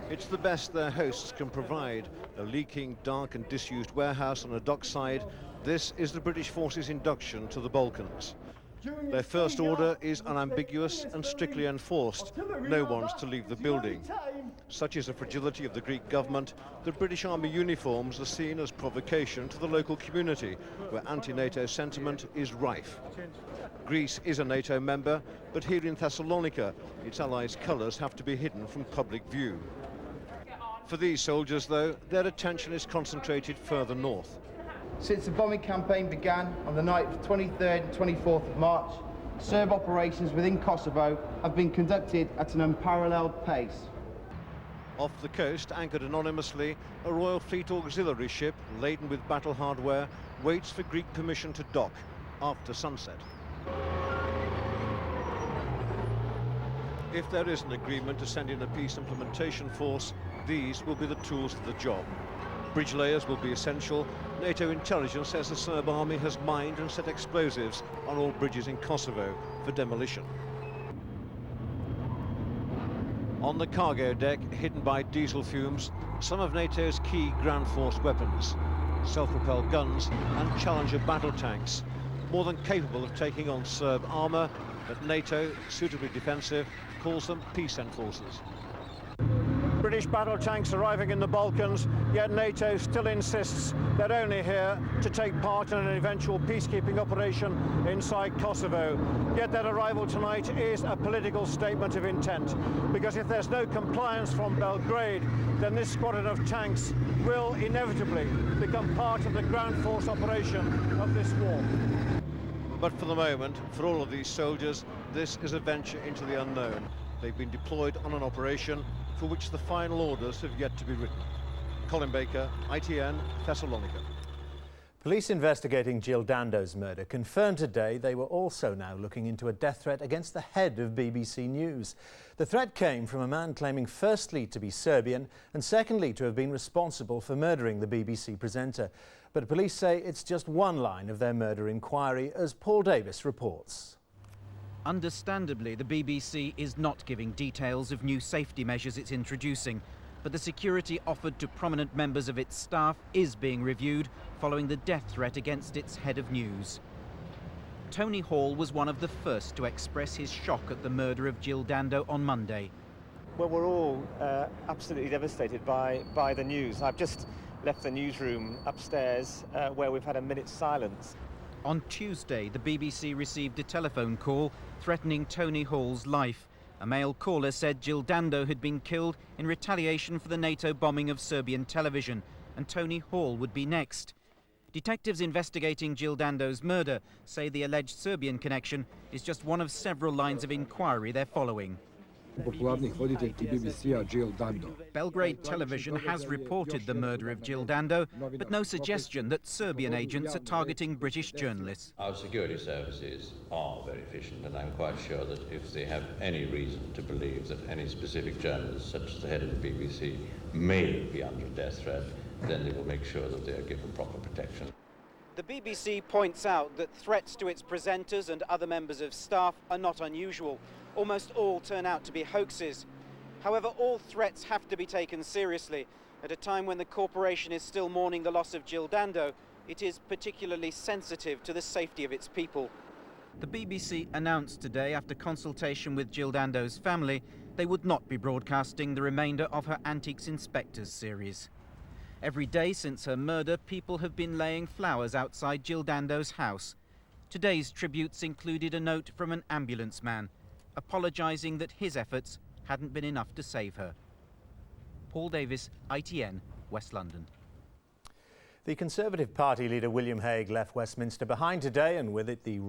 It's the best their hosts can provide. A leaking, dark and disused warehouse on a dockside. This is the British Forces induction to the Balkans. Their first order is unambiguous and strictly enforced. No one's to leave the building. Such is the fragility of the Greek government that British Army uniforms are seen as provocation to the local community, where anti-NATO sentiment is rife. Greece is a NATO member, but here in Thessalonica, its allies' colours have to be hidden from public view. For these soldiers, though, their attention is concentrated further north. Since the bombing campaign began on the night of 23rd and 24th of March, Serb operations within Kosovo have been conducted at an unparalleled pace. Off the coast, anchored anonymously, a Royal Fleet auxiliary ship laden with battle hardware waits for Greek permission to dock after sunset. If there is an agreement to send in a peace implementation force, these will be the tools for the job. Bridge layers will be essential. NATO intelligence says the Serb army has mined and set explosives on all bridges in Kosovo for demolition. On the cargo deck, hidden by diesel fumes, some of NATO's key ground force weapons, self-propelled guns and Challenger battle tanks, more than capable of taking on Serb armour, but NATO, suitably defensive, calls them peace enforcers. British battle tanks arriving in the Balkans, yet NATO still insists they're only here to take part in an eventual peacekeeping operation inside Kosovo. Yet that arrival tonight is a political statement of intent, because if there's no compliance from Belgrade, then this squadron of tanks will inevitably become part of the ground force operation of this war. But for the moment, for all of these soldiers, this is a venture into the unknown. They've been deployed on an operation for which the final orders have yet to be written. Colin Baker, ITN, Thessalonica. Police investigating Jill Dando's murder confirmed today they were also now looking into a death threat against the head of BBC News. The threat came from a man claiming firstly to be Serbian and secondly to have been responsible for murdering the BBC presenter. But police say it's just one line of their murder inquiry, as Paul Davis reports. Understandably, the BBC is not giving details of new safety measures it's introducing, but the security offered to prominent members of its staff is being reviewed following the death threat against its head of news. Tony Hall was one of the first to express his shock at the murder of Jill Dando on Monday. Well, we're all absolutely devastated by the news. I've just left the newsroom upstairs where we've had a minute's silence. On Tuesday, the BBC received a telephone call threatening Tony Hall's life. A male caller said Jill Dando had been killed in retaliation for the NATO bombing of Serbian television, and Tony Hall would be next. Detectives investigating Jill Dando's murder say the alleged Serbian connection is just one of several lines of inquiry they're following. Jill Dando. Belgrade television has reported the murder of Jill Dando, but no suggestion that Serbian agents are targeting British journalists. Our security services are very efficient, and I'm quite sure that if they have any reason to believe that any specific journalist, such as the head of the BBC, may be under a death threat, then they will make sure that they are given proper protection. The BBC points out that threats to its presenters and other members of staff are not unusual. Almost all turn out to be hoaxes. However, all threats have to be taken seriously. At a time when the corporation is still mourning the loss of Jill Dando, it is particularly sensitive to the safety of its people. The BBC announced today, after consultation with Jill Dando's family, they would not be broadcasting the remainder of her Antiques Inspectors series. Every day since her murder, people have been laying flowers outside Jill Dando's house. Today's tributes included a note from an ambulance man, apologising that his efforts hadn't been enough to save her. Paul Davis, ITN, West London. The Conservative Party leader William Hague left Westminster behind today, and with it the